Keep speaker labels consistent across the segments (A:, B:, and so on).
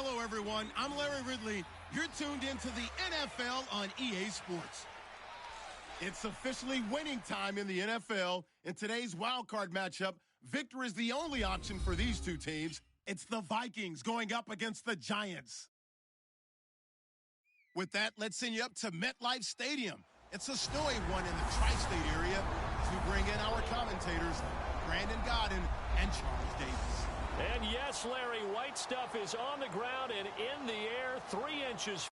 A: Hello, everyone. I'm Larry Ridley. You're tuned into the NFL on EA Sports. It's officially winning time in the NFL. In today's wildcard matchup, victory is the only option for these two teams. It's the Vikings going up against the Giants. With that, let's send you up to MetLife Stadium. It's a snowy one in the tri-state area as we bring in our commentators, Brandon Godden and Charles Davis.
B: And yes, Larry, white stuff is on the ground and in the air, 3 inches.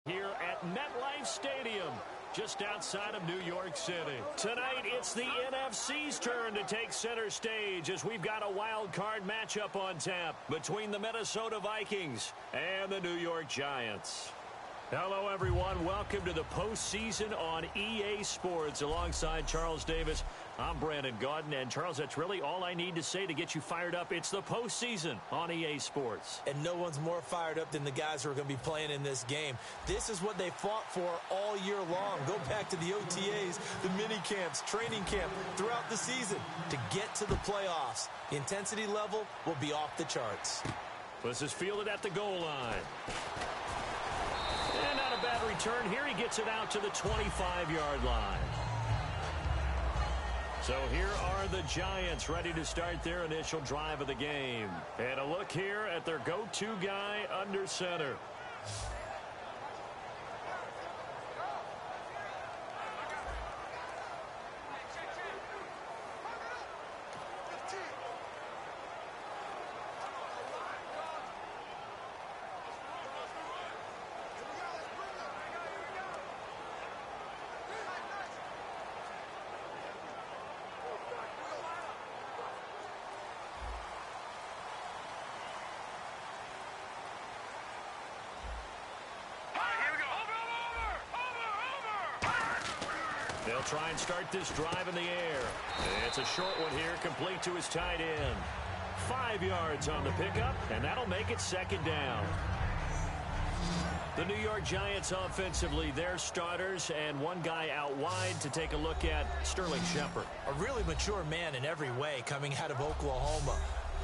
B: Here at MetLife Stadium, just outside of New York City. Tonight, it's the NFC's turn to take center stage as we've got a wild card matchup on tap between the Minnesota Vikings and the New York Giants. Hello, everyone. Welcome to the postseason on EA Sports. Alongside Charles Davis, I'm Brandon Gaudin. And, Charles, that's really all I need to say to get you fired up. It's the postseason on EA Sports.
C: And no one's more fired up than the guys who are going to be playing in this game. This is what they fought for all year long. Go back to the OTAs, the mini camps, training camp, throughout the season to get to the playoffs. The intensity level will be off the charts.
B: This is fielded at the goal line. And not a bad return here. He gets it out to the 25-yard line. So here are the Giants ready to start their initial drive of the game. And a look here at their go-to guy under center. They'll try and start this drive in the air. It's a short one here, complete to his tight end. 5 yards on the pickup, and that'll make it second down. The New York Giants offensively, their starters, and one guy out wide to take a look at, Sterling Shepard.
C: A really mature man in every way coming out of Oklahoma.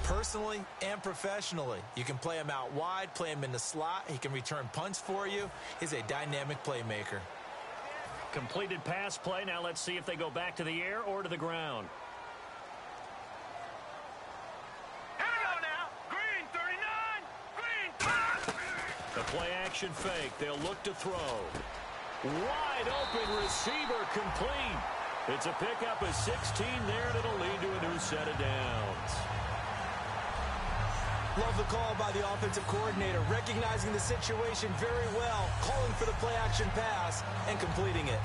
C: Personally and professionally, you can play him out wide, play him in the slot. He can return punts for you. He's a dynamic playmaker.
B: Completed pass play. Now let's see if they go back to the air or to the ground.
D: Here we go now. Green 39. Green.
B: The play action fake. They'll look to throw. Wide open receiver complete. It's a pickup of 16 there, and it'll lead to a new set of downs.
C: Love the call by the offensive coordinator, recognizing the situation very well, calling for the play-action pass, and completing it.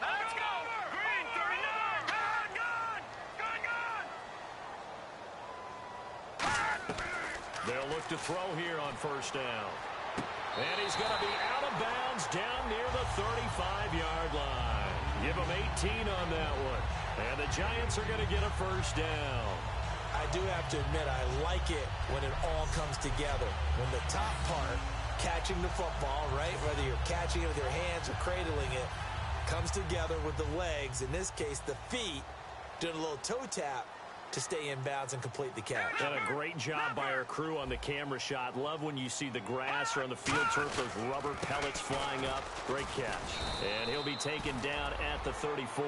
D: Let's go. Green 39. Gone.
B: They'll look to throw here on first down. And he's going to be out of bounds down near the 35-yard line. Give him 18 on that one. And the Giants are going to get a first down.
C: I do have to admit, I like it when it all comes together. When the top part, catching the football, right, whether you're catching it with your hands or cradling it, comes together with the legs, in this case the feet, doing a little toe tap to stay in bounds and complete the catch.
B: And a great job by our crew on the camera shot. Love when you see the grass or on the field turf, those rubber pellets flying up. Great catch. And he'll be taken down at the 34.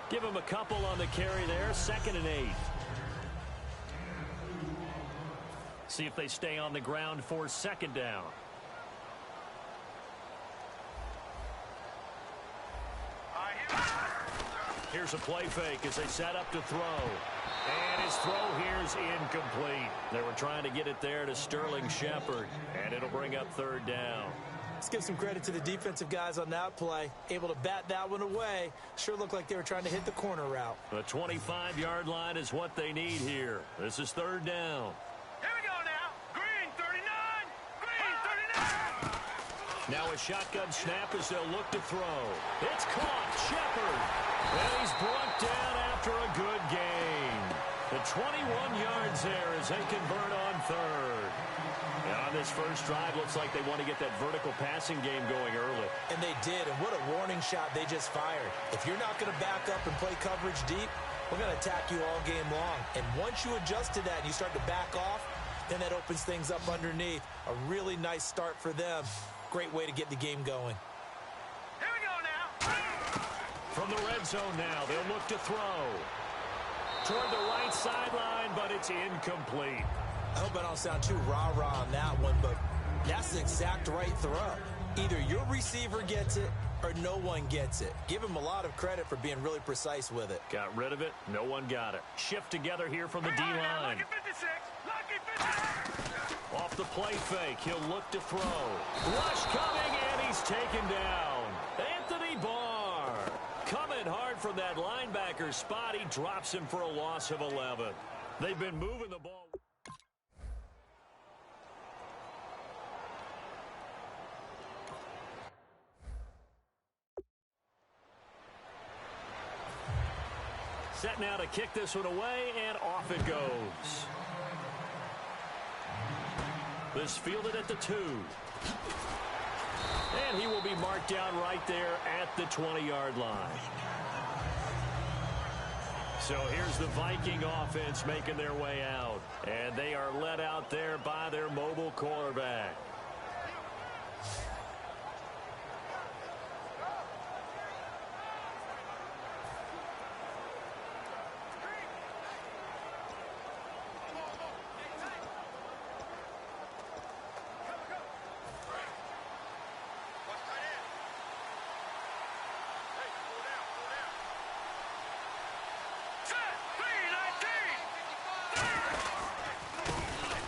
B: Give him a couple on the carry there. 2nd and 8. See if they stay on the ground for second down. Here's a play fake as they set up to throw. And his throw here is incomplete. They were trying to get it there to Sterling Shepard, and it'll bring up 3rd down.
C: Let's give some credit to the defensive guys on that play. Able to bat that one away. Sure looked like they were trying to hit the corner route.
B: The 25-yard line is what they need here. This is 3rd down.
D: Here we go now. Green 39. Green 39.
B: Now a shotgun snap as they'll look to throw. It's caught. Shepard. And he's brought down after a good game. The 21 yards there as they convert on third. And on this first drive, looks like they want to get that vertical passing game going early.
C: And they did, and what a warning shot they just fired. If you're not going to back up and play coverage deep, we're going to attack you all game long. And once you adjust to that and you start to back off, then that opens things up underneath. A really nice start for them. Great way to get the game going.
D: Here we go now.
B: From the red zone now, they'll look to throw. Toward the right sideline, but it's incomplete.
C: I hope I don't sound too rah-rah on that one, but that's the exact right throw. Either your receiver gets it or no one gets it. Give him a lot of credit for being really precise with it.
B: Got rid of it. No one got it. Shift together here from the D-line.
D: Lucky 56. Lucky 56.
B: Off the play fake, he'll look to throw. Rush coming, and he's taken down. Anthony Barr coming hard from that linebacker spot. He drops him for a loss of 11. They've been moving the ball. Set now to kick this one away, and off it goes. This fielded at the 2. And he will be marked down right there at the 20-yard line. So here's the Viking offense making their way out. And they are led out there by their mobile quarterback.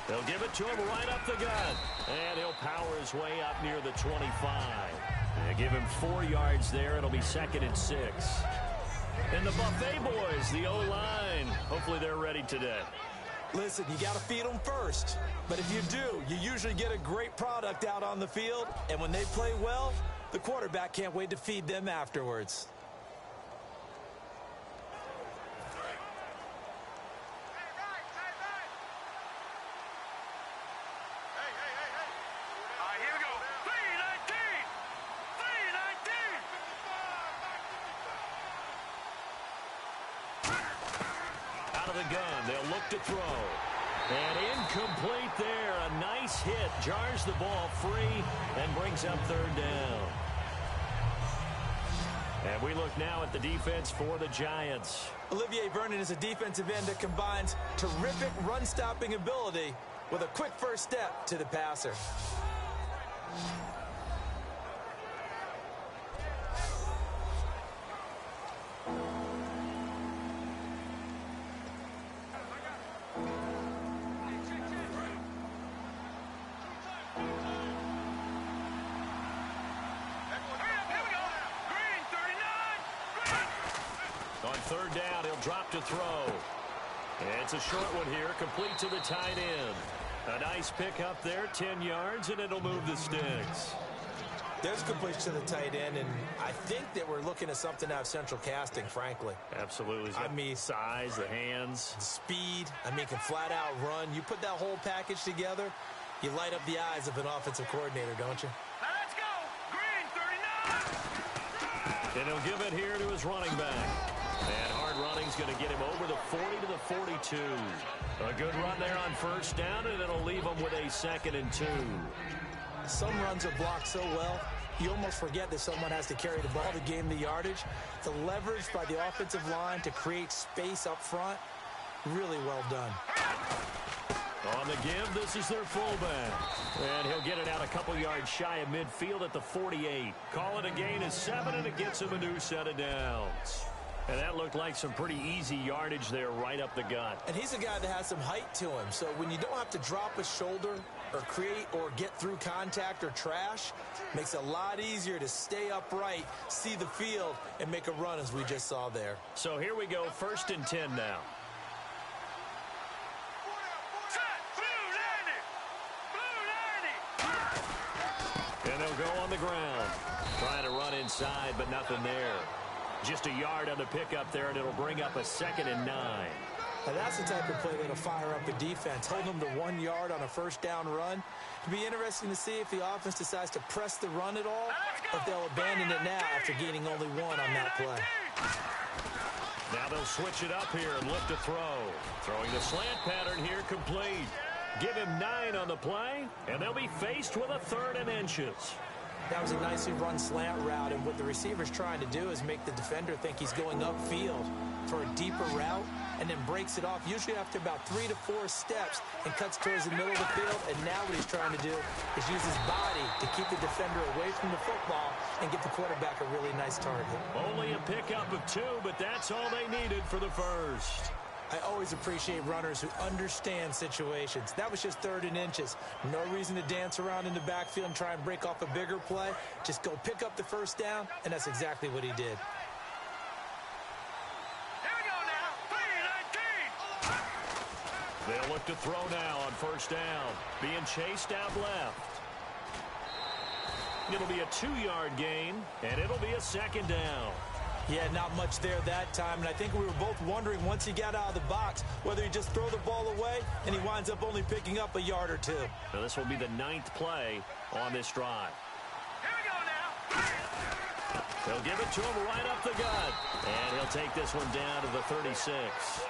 B: They'll give it to him right up the gut. And he'll power his way up near the 25. They give him 4 yards there. It'll be 2nd and 6. And the Buffet boys, the O-line, hopefully they're ready today.
C: Listen, you got to feed them first. But if you do, you usually get a great product out on the field. And when they play well, the quarterback can't wait to feed them afterwards.
B: To throw. And incomplete there. A nice hit. Jars the ball free and brings up 3rd down. And we look now at the defense for the Giants.
C: Olivier Vernon is a defensive end that combines terrific run-stopping ability with a quick first step to the passer.
B: On 3rd down, he'll drop to throw. It's a short one here, complete to the tight end. A nice pick up there, 10 yards, and it'll move the sticks.
C: There's completion to the tight end, and I think that we're looking at something out of central casting, frankly.
B: Absolutely.
C: I mean,
B: size, the hands.
C: Speed. I mean, can flat out run. You put that whole package together, you light up the eyes of an offensive coordinator, don't you?
D: Now let's go. Green 39.
B: And he'll give it here to his running back. And hard running's going to get him over the 40 to the 42. A good run there on 1st down, and it'll leave him with a 2nd and 2.
C: Some runs are blocked so well, you almost forget that someone has to carry the ball to gain the yardage. The leverage by the offensive line to create space up front, really well done.
B: On the give, this is their fullback. And he'll get it out a couple yards shy of midfield at the 48. Call it a gain of 7, and it gets him a new set of downs. And that looked like some pretty easy yardage there right up the gut.
C: And he's a guy that has some height to him. So when you don't have to drop a shoulder or create or get through contact or trash, makes it a lot easier to stay upright, see the field, and make a run as we just saw there.
B: So here we go, 1st and 10 now. And they'll go on the ground. Trying to run inside, but nothing there. Just a yard on the pickup there, and it'll bring up a 2nd and 9.
C: Now that's the type of play that'll fire up a defense, holding them to 1 yard on a first down run. It'll be interesting to see if the offense decides to press the run at all, or if they'll abandon it now after gaining only one on that play.
B: Now they'll switch it up here and lift a throw. Throwing the slant pattern here complete. Give him 9 on the play, and they'll be faced with a 3rd and inches.
C: That was a nicely run slant route, and what the receiver's trying to do is make the defender think he's going upfield for a deeper route, and then breaks it off, usually after about 3 to 4 steps, and cuts towards the middle of the field. And now what he's trying to do is use his body to keep the defender away from the football and give the quarterback a really nice target.
B: Only a pickup of 2, but that's all they needed for the first.
C: I always appreciate runners who understand situations. That was just 3rd and inches. No reason to dance around in the backfield and try and break off a bigger play. Just go pick up the first down, and that's exactly what he did.
D: Here we go now. 3-19.
B: They'll look to throw now on first down. Being chased out left. It'll be a 2-yard gain, and it'll be a 2nd down.
C: Yeah, not much there that time, and I think we were both wondering once he got out of the box whether he'd just throw the ball away, and he winds up only picking up a yard or 2.
B: Now this will be the 9th play on this drive.
D: Here we go now.
B: They'll give it to him right up the gut, and he'll take this one down to the 36.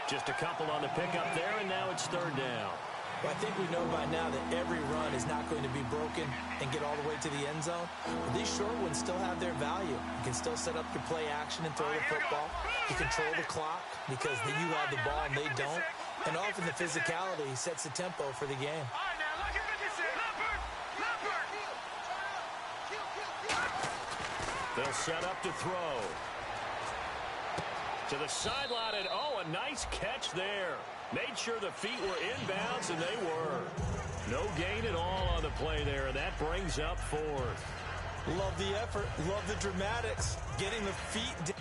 B: Just a couple on the pickup there, and now it's 3rd down.
C: Well, I think we know by now that every run is not going to be broken and get all the way to the end zone. But these short ones still have their value. You can still set up your play action and throw the football. You control the clock because you have the ball and they don't. And often the physicality sets the tempo for the game.
D: All right, now, look at 56. Leopard.
B: They'll set up to throw. To the sideline, and oh, a nice catch there. Made sure the feet were inbounds, and they were. No gain at all on the play there, and that brings up 4th.
C: Love the effort. Love the dramatics. Getting the feet down.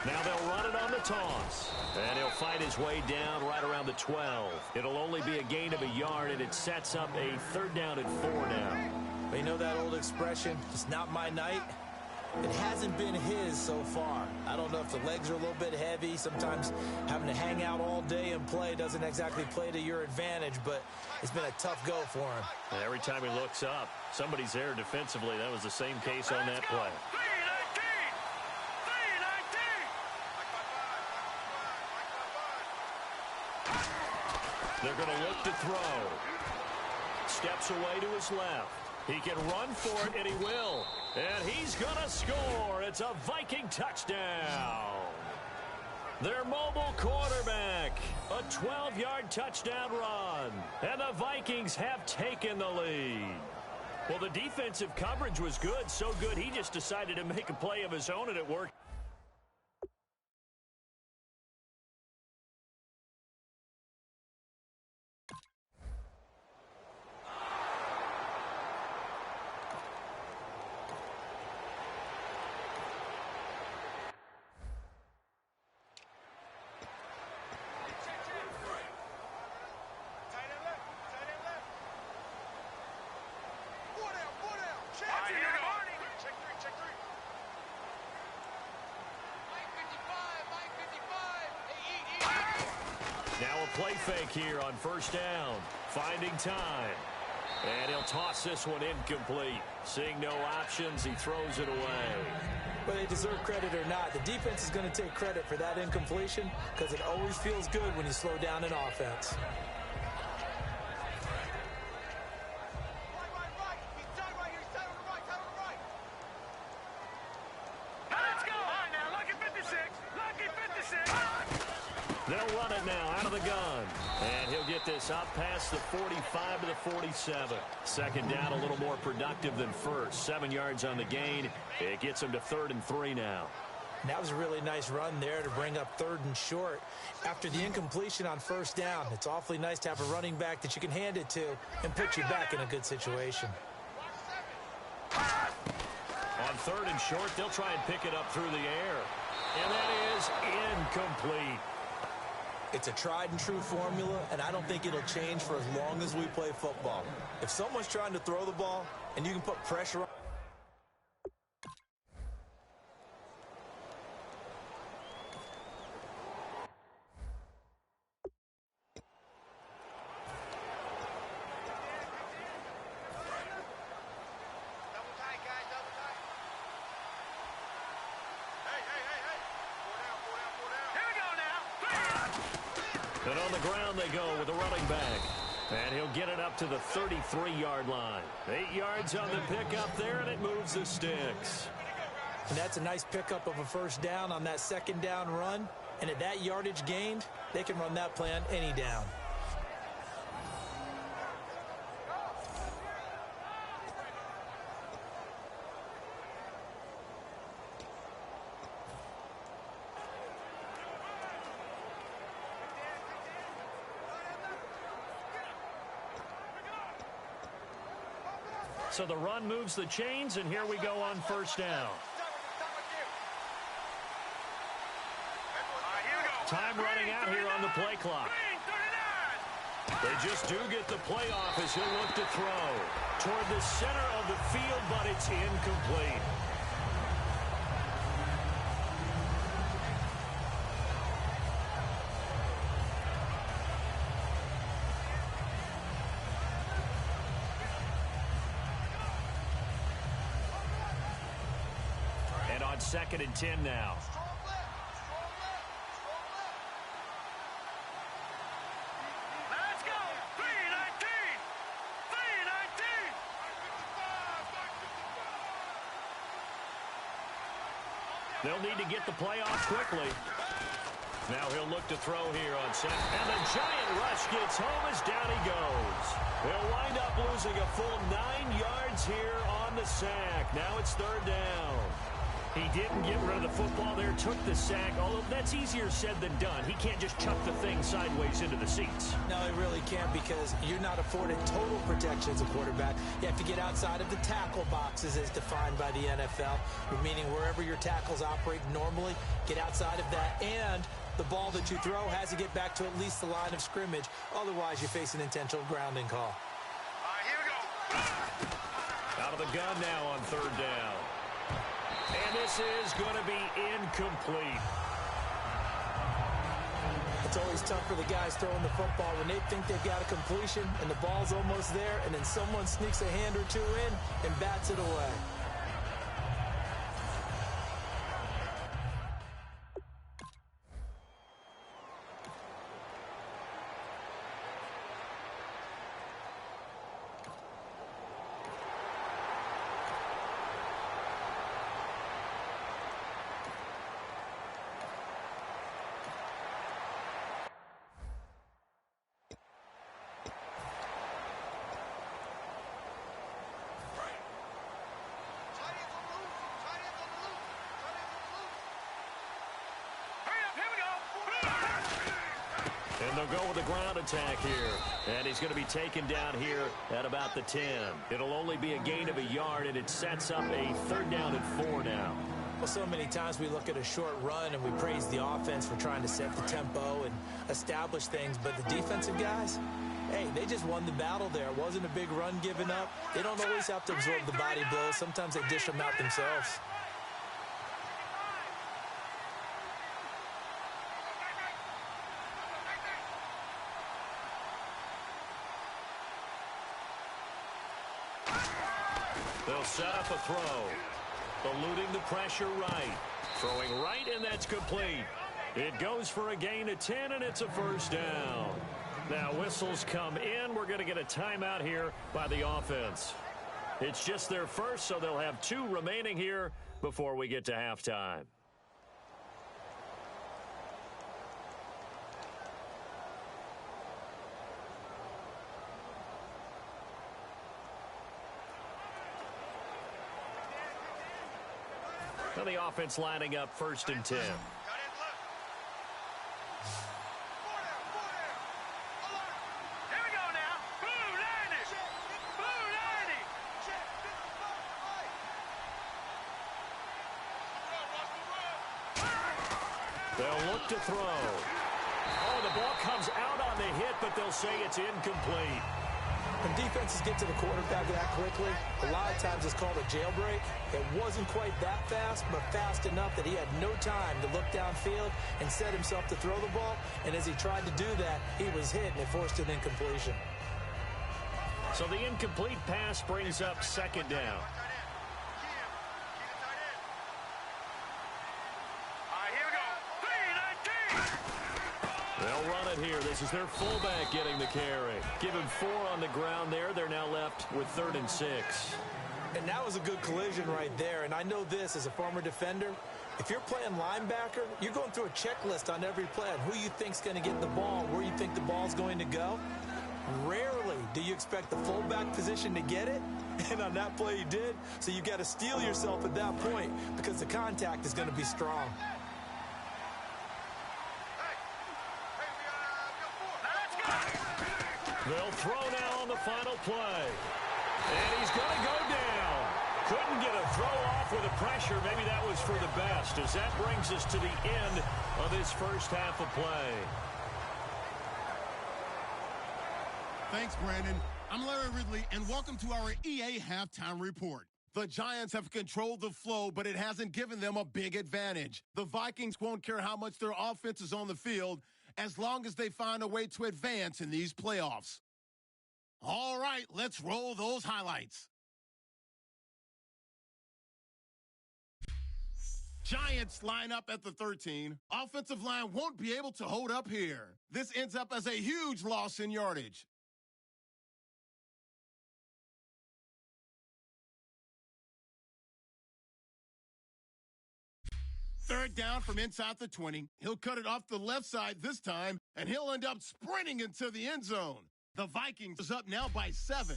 B: Now they'll run it on the toss. And he'll fight his way down right around the 12. It'll only be a gain of a yard, and it sets up a 3rd down and 4 now.
C: You know that old expression, it's not my night? It hasn't been his so far. I don't know if the legs are a little bit heavy. Sometimes having to hang out all day and play doesn't exactly play to your advantage, but it's been a tough go for him.
B: And every time he looks up, somebody's there defensively. That was the same case on that play. 3-19. They're going to look to throw. Steps away to his left. He can run for it, and he will. And he's going to score. It's a Viking touchdown. Their mobile quarterback. A 12-yard touchdown run. And the Vikings have taken the lead. Well, the defensive coverage was good, so good he just decided to make a play of his own, and it worked. Now a play fake here on first down. Finding time. And he'll toss this one incomplete. Seeing no options, he throws it away.
C: Whether they deserve credit or not, the defense is going to take credit for that incompletion because it always feels good when you slow down an offense.
B: They'll run it now out of the gun. And he'll get this up past the 45 to the 47. Second down, a little more productive than first. 7 yards on the gain. It gets him to 3rd and 3 now.
C: And that was a really nice run there to bring up 3rd and short. After the incompletion on 1st down, it's awfully nice to have a running back that you can hand it to and put you back in a good situation.
B: On 3rd and short, they'll try and pick it up through the air. And that is incomplete.
C: It's a tried-and-true formula, and I don't think it'll change for as long as we play football. If someone's trying to throw the ball and you can put pressure on,
B: And on the ground they go with the running back. And he'll get it up to the 33-yard line. 8 yards on the pickup there, and it moves the sticks.
C: and that's a nice pickup of a 1st down on that 2nd down run. And at that yardage gained, they can run that play on any down.
B: So the run moves the chains, and here we go on 1st down. Time running out here on the play clock. They just do get the play off as he'll look to throw toward the center of the field, but it's incomplete. And on 2nd and 10 now.
D: Let's go! 319! 319!
B: They'll need to get the play off quickly. Now he'll look to throw here on 2nd. And the giant rush gets home as down he goes. They'll wind up losing a full 9 yards here on the sack. Now it's 3rd down. He didn't get rid of the football there, took the sack, although that's easier said than done. He can't just chuck the thing sideways into the seats.
C: No, he really can't, because you're not afforded total protection as a quarterback. You have to get outside of the tackle boxes as defined by the NFL, meaning wherever your tackles operate normally, get outside of that, and the ball that you throw has to get back to at least the line of scrimmage. Otherwise, you face an intentional grounding call.
D: All right, here we go.
B: Out of the gun now on 3rd down. And this is going to be incomplete.
C: It's always tough for the guys throwing the football when they think they've got a completion and the ball's almost there, and then someone sneaks a hand or two in and bats it away.
B: And they'll go with a ground attack here. And he's going to be taken down here at about the 10. It'll only be a gain of a yard, and it sets up a 3rd down and 4 now.
C: Well, so many times we look at a short run and we praise the offense for trying to set the tempo and establish things, but the defensive guys, hey, they just won the battle there. It wasn't a big run given up. They don't always have to absorb the body blows. Sometimes they dish them out themselves.
B: They'll set up a throw. Eluding the pressure right. Throwing right, and that's complete. It goes for a gain of 10, and it's a 1st down. Now whistles come in. We're going to get a timeout here by the offense. It's just their first, so they'll have 2 remaining here before we get to halftime. Well, the offense lining up 1st and 10. They'll look to throw. Oh, the ball comes out on the hit, but they'll say it's incomplete.
C: When defenses get to the quarterback that quickly, a lot of times it's called a jailbreak. It wasn't quite that fast, but fast enough that he had no time to look downfield and set himself to throw the ball. And as he tried to do that, he was hit, and it forced an incompletion.
B: So the incomplete pass brings up 2nd down. They'll run it here. This is their fullback getting the carry. Give him 4 on the ground there. They're now left with 3rd and 6.
C: And that was a good collision right there. And I know this as a former defender. If you're playing linebacker, you're going through a checklist on every play on who you think's going to get the ball, where you think the ball's going to go. Rarely do you expect the fullback position to get it. And on that play he did. So you got to steel yourself at that point because the contact is going to be strong.
B: They'll throw now on the final play. And he's going to go down. Couldn't get a throw off with the pressure. Maybe that was for the best, as that brings us to the end of this first half of play.
A: Thanks, Brandon. I'm Larry Ridley, and welcome to our EA Halftime Report. The Giants have controlled the flow, but it hasn't given them a big advantage. The Vikings won't care how much their offense is on the field as long as they find a way to advance in these playoffs. All right, let's roll those highlights. Giants line up at the 13. Offensive line won't be able to hold up here. This ends up as a huge loss in yardage. Third down from inside the 20. He'll cut it off the left side this time, and he'll end up sprinting into the end zone. The Vikings is up now by 7.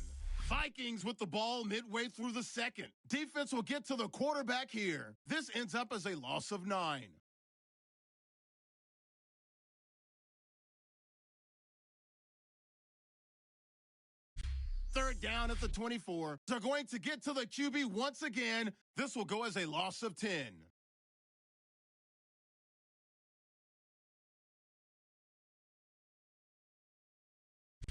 A: Vikings with the ball midway through the second. Defense will get to the quarterback here. This ends up as a loss of 9. Third down at the 24. They're going to get to the QB once again. This will go as a loss of 10.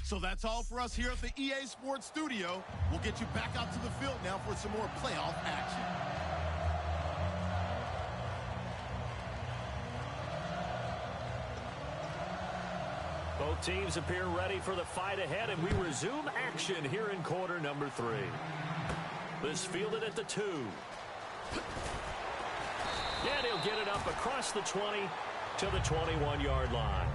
A: So that's all for us here at the EA Sports Studio. We'll get you back out to the field now for some more playoff action.
B: Both teams appear ready for the fight ahead, and we resume action here in quarter number 3. This fielded at the 2. And he'll get it up across the 20 to the 21-yard line.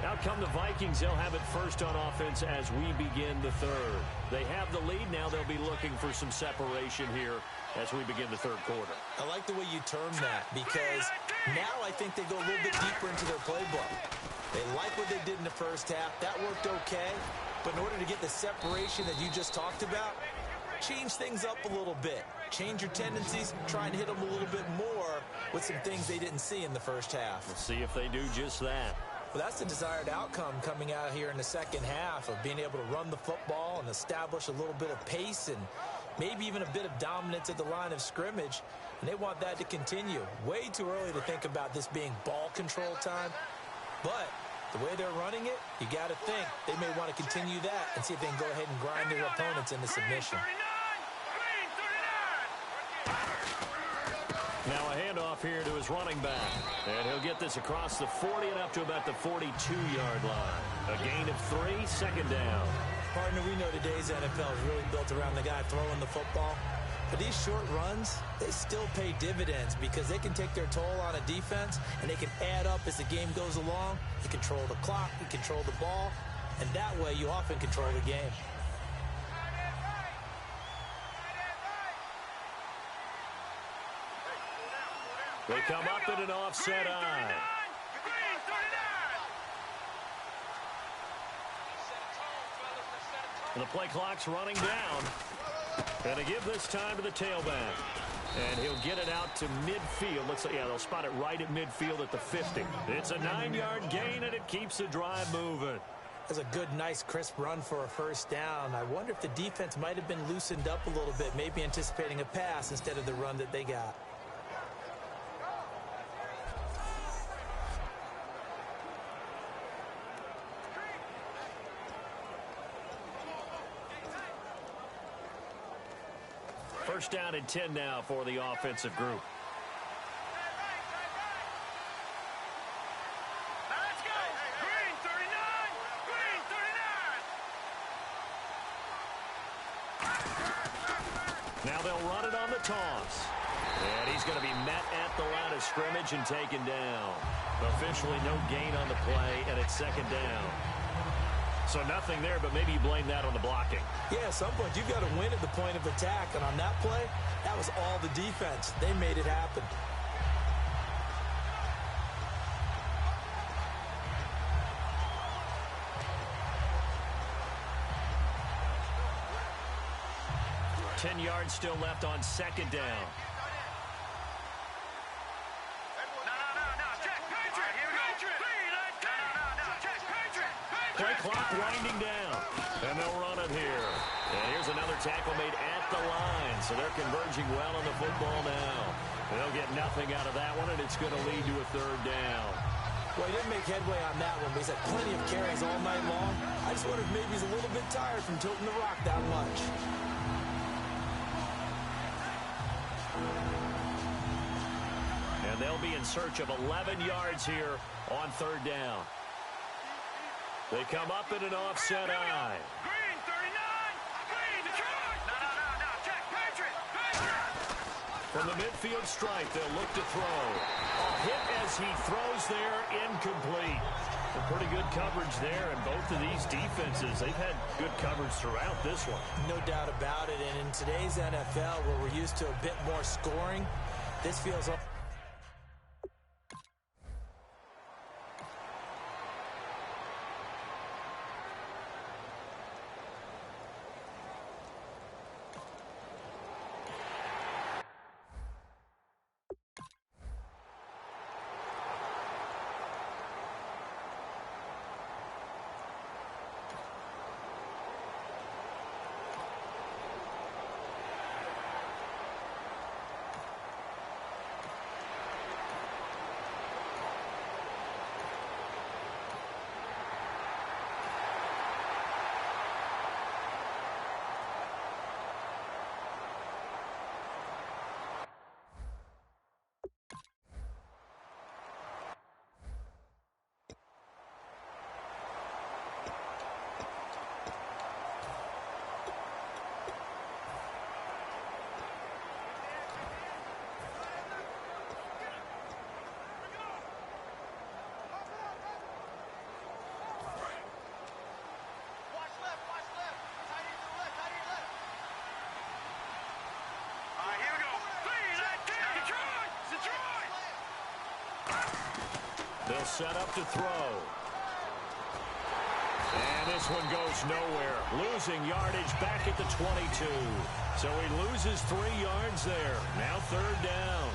B: Out come the Vikings. They'll have it first on offense as we begin the third. They have the lead now. They'll be looking for some separation here as we begin the third quarter.
C: I like the way you term that, because now I think they go a little bit deeper into their playbook. They like what they did in the first half. That worked okay. But in order to get the separation that you just talked about, change things up a little bit. Change your tendencies, try and hit them a little bit more with some things they didn't see in the first half.
B: Let's see if they do just that.
C: Well, that's the desired outcome coming out here in the second half, of being able to run the football and establish a little bit of pace and maybe even a bit of dominance at the line of scrimmage. And they want that to continue. Way too early to think about this being ball control time. But the way they're running it, you got to think they may want to continue that and see if they can go ahead and grind their opponents into submission.
B: Now a handoff here to his running back. And he'll get this across the 40 and up to about the 42-yard line. A gain of 3, second down.
C: Partner, we know today's NFL is really built around the guy throwing the football. But these short runs, they still pay dividends because they can take their toll on a defense, and they can add up as the game goes along. You control the clock, you control the ball, and that way you often control the game.
B: They come up in an offset eye. The play clock's running down. Going to give this time to the tailback. And he'll get it out to midfield. Looks like, yeah, they'll spot it right at midfield at the 50. It's a 9-yard gain, and it keeps the drive moving.
C: That's a good, nice, crisp run for a first down. I wonder if the defense might have been loosened up a little bit, maybe anticipating a pass instead of the run that they got.
B: First down and 10 now for the offensive group.
D: Now let's go. Green 39. Green 39.
B: Now they'll run it on the toss. And he's going to be met at the line of scrimmage and taken down. Officially no gain on the play, and it's second down. So nothing there, but maybe you blame that on the blocking.
C: Yeah, at some point, you've got to win at the point of attack. And on that play, that was all the defense. They made it happen.
B: Ten yards still left on second down. Play clock winding down. And they'll run it here. And here's another tackle made at the line. So they're converging well on the football now. They'll get nothing out of that one, and it's going to lead to a third down.
C: Well, he didn't make headway on that one, but he's had plenty of carries all night long. I just wonder if maybe he's a little bit tired from tilting the rock that much.
B: And they'll be in search of 11 yards here on third down. They come up in an offset eye.
D: Green 39. Green Detroit. No. Check. Patriot.
B: From the midfield stripe, they'll look to throw. A hit as he throws there, incomplete. A pretty good coverage there, and both of these defenses, they've had good coverage throughout this one.
C: No doubt about it, and in today's NFL, where we're used to a bit more scoring, this feels...
B: They'll set up to throw. And this one goes nowhere. Losing yardage back at the 22. So he loses 3 yards there. Now third down.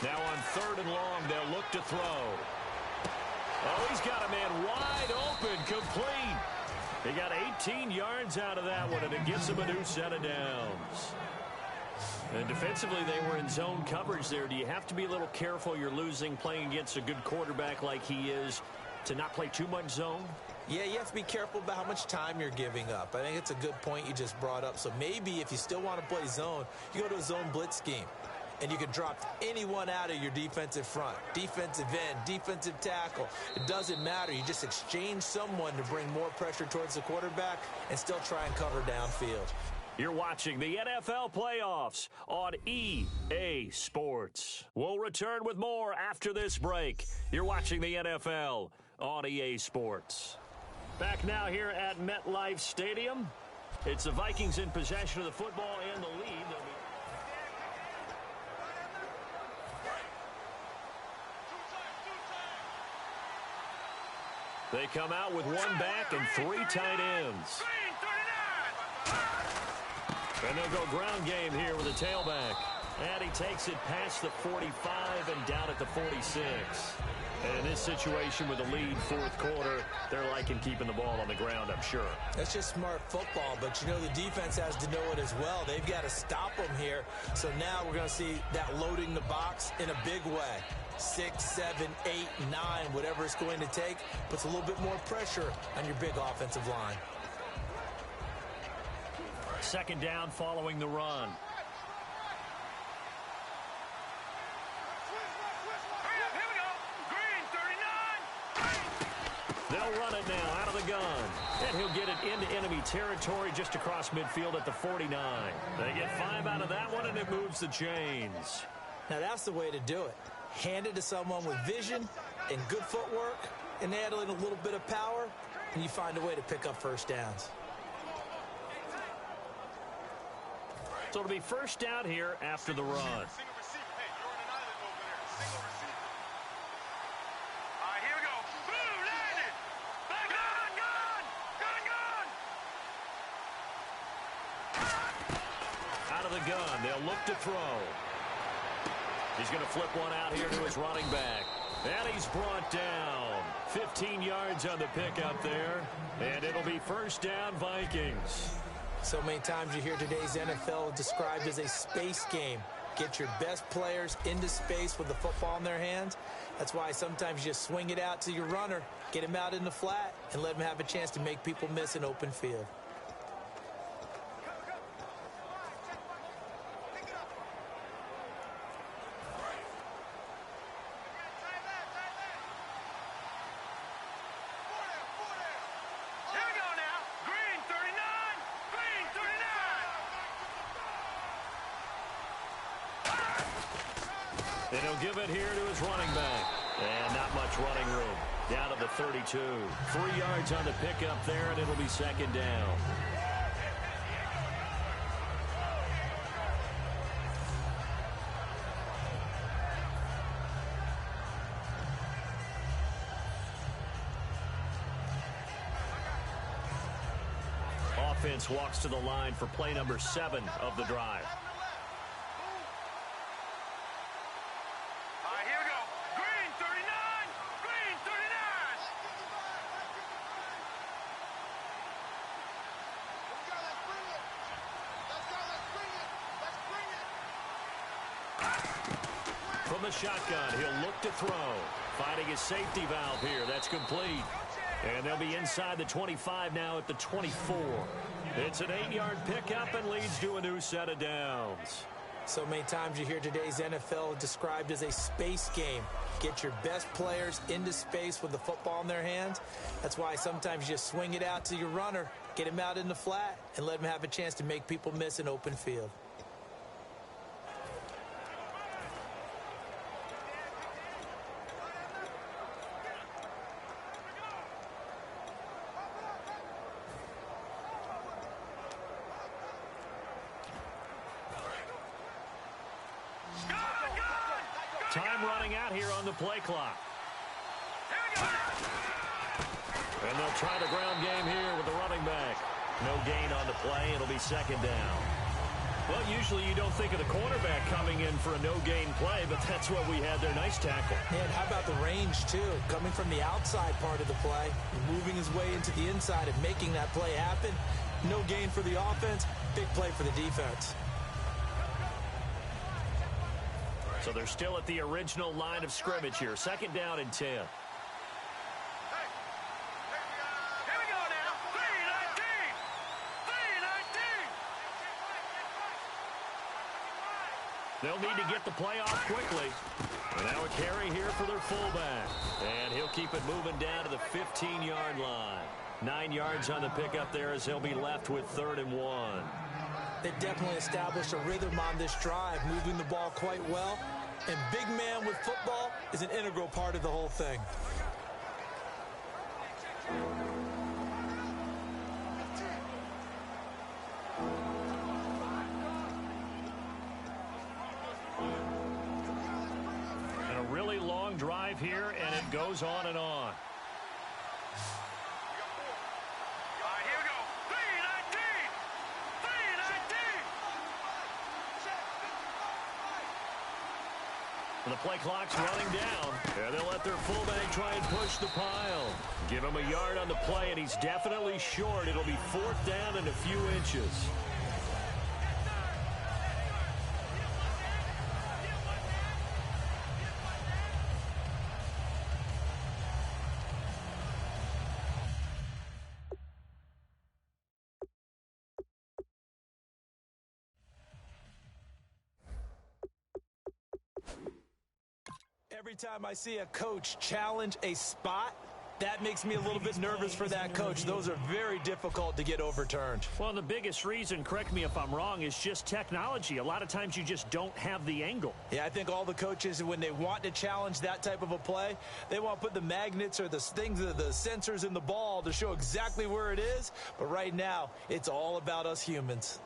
B: Now on third and long, they'll look to throw. Oh, he's got a man wide open, complete. He got 18 yards out of that one, and it gets him a new set of downs. And defensively, they were in zone coverage there. Do you have to be a little careful? You're losing, playing against a good quarterback like he is, to not play too much zone?
C: Yeah, you have to be careful about how much time you're giving up. I think it's a good point you just brought up. So maybe if you still want to play zone, you go to a zone blitz scheme. And you can drop anyone out of your defensive front, defensive end, defensive tackle. It doesn't matter. You just exchange someone to bring more pressure towards the quarterback and still try and cover downfield.
B: You're watching the NFL playoffs on EA Sports. We'll return with more after this break. You're watching the NFL on EA Sports. Back now here at MetLife Stadium. It's the Vikings in possession of the football and the lead. They come out with one back and three tight ends. And they'll go ground game here with a tailback. And he takes it past the 45 and down at the 46. And in this situation with the lead fourth quarter, they're liking keeping the ball on the ground, I'm sure.
C: That's just smart football, but you know the defense has to know it as well. They've got to stop them here. So now we're going to see that loading the box in a big way. 6, 7, 8, 9, whatever it's going to take, puts a little bit more pressure on your big offensive line.
B: Second down following the run. They'll run it now out of the gun. And he'll get it into enemy territory just across midfield at the 49. They get 5 out of that one, and it moves the chains.
C: Now that's the way to do it. Hand it to someone with vision and good footwork, and add in a little bit of power, and you find a way to pick up first downs.
B: So it'll be first down here after the run. Out of the gun, they'll look to throw. He's going to flip one out here to his running back. And he's brought down. 15 yards on the pickup there. And it'll be first down Vikings.
C: So many times you hear today's NFL described as a space game. Get your best players into space with the football in their hands. That's why sometimes you just swing it out to your runner, get him out in the flat, and let him have a chance to make people miss an open field.
B: And he'll give it here to his running back. And not much running room. Down to the 32. 3 yards on the pickup there, and it'll be second down. Offense walks to the line for play number 7 of the drive. From the shotgun, he'll look to throw. Finding his safety valve here. That's complete. And they'll be inside the 25 now at the 24. It's an 8-yard pickup and leads to a new set of downs.
C: So many times you hear today's NFL described as a space game. Get your best players into space with the football in their hands. That's why sometimes you just swing it out to your runner, get him out in the flat, and let him have a chance to make people miss an open field.
B: Time running out here on the play clock. And they'll try the ground game here with the running back. No gain on the play. It'll be second down. Well, usually you don't think of the cornerback coming in for a no-gain play, but that's what we had there. Nice tackle.
C: And how about the range, too? Coming from the outside part of the play, moving his way into the inside and making that play happen. No gain for the offense, big play for the defense.
B: So they're still at the original line of scrimmage here. Second down and 10. They'll need to get the play off quickly. And now a carry here for their fullback. And he'll keep it moving down to the 15-yard line. 9 yards on the pickup there as he'll be left with 3rd and 1.
C: They definitely established a rhythm on this drive, moving the ball quite well. And big man with football is an integral part of the whole thing.
B: And a really long drive here, and it goes on and on. The play clock's running down, and they'll let their fullback try and push the pile. Give him a yard on the play, and he's definitely short. It'll be 4th down and a few inches.
C: Every time I see a coach challenge a spot, that makes me a little bit nervous for that coach. Those are very difficult to get overturned.
B: Well, the biggest reason, correct me if I'm wrong, is just technology. A lot of times you just don't have the angle.
C: Yeah, I think all the coaches, when they want to challenge that type of a play, they want to put the magnets or the things, the sensors in the ball to show exactly where it is. But right now, it's all about us humans.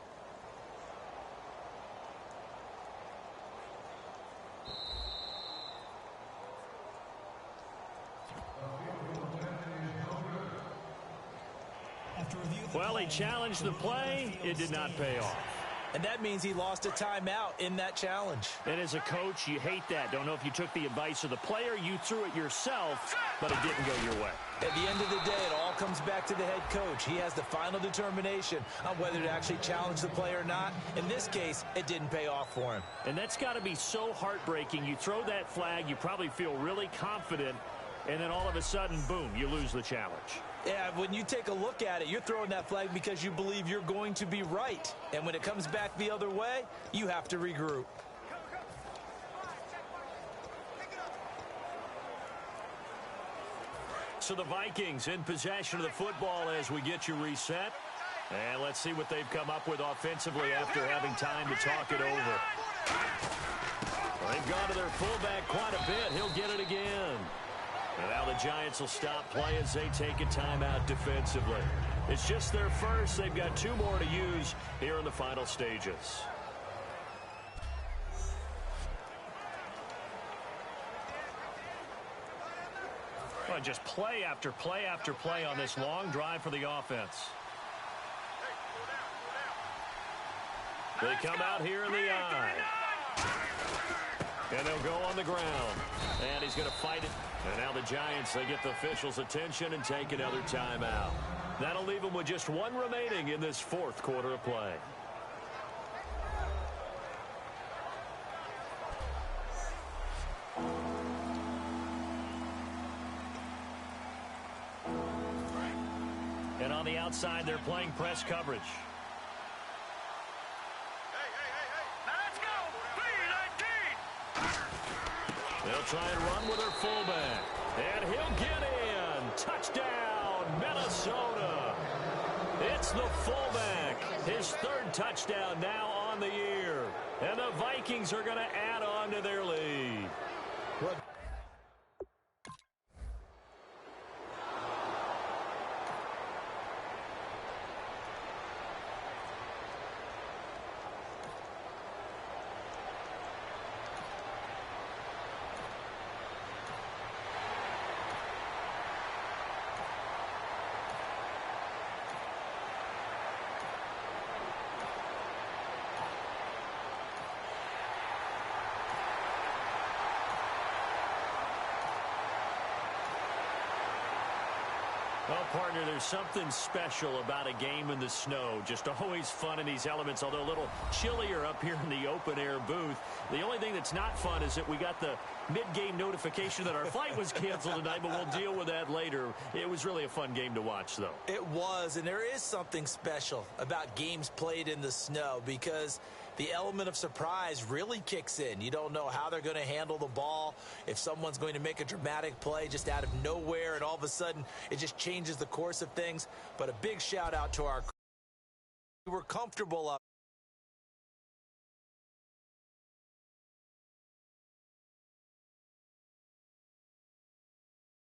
B: Well, he challenged the play. It did not pay off.
C: And that means he lost a timeout in that challenge.
B: And as a coach, you hate that. Don't know if you took the advice of the player, you threw it yourself, but it didn't go your way.
C: At the end of the day, it all comes back to the head coach. He has the final determination on whether to actually challenge the play or not. In this case, it didn't pay off for him.
B: And that's got to be so heartbreaking. You throw that flag, you probably feel really confident, and then all of a sudden, boom, you lose the challenge.
C: Yeah, when you take a look at it, you're throwing that flag because you believe you're going to be right. And when it comes back the other way, you have to regroup.
B: So the Vikings in possession of the football as we get you reset. And let's see what they've come up with offensively after having time to talk it over. Well, they've gone to their fullback quite a bit. He'll get it again. And now the Giants will stop play as they take a timeout defensively. It's just their first. They've got 2 more to use here in the final stages. Well, just play after play after play on this long drive for the offense. They come out here in the eye. And they'll go on the ground. And he's going to fight it. And now the Giants, they get the officials' attention and take another timeout. That'll leave them with just 1 remaining in this 4th quarter of play. And on the outside, they're playing press coverage. They'll try and run with their fullback. And he'll get in. Touchdown, Minnesota. It's the fullback. His 3rd touchdown now on the year. And the Vikings are going to add on to their lead.
C: What?
B: Well, partner, there's something special about a game in the snow. Just always fun in these elements, although a little chillier up here in the open-air booth. The only thing that's not fun is that we got the mid-game notification that our flight was canceled tonight, but we'll deal with that later. It was really a fun game to watch, though.
C: It was, and there is something special about games played in the snow because the element of surprise really kicks in. You don't know how they're going to handle the ball, if someone's going to make a dramatic play just out of nowhere, and all of a sudden it just changes the course of things. But a big shout out to our crew. We were comfortable up.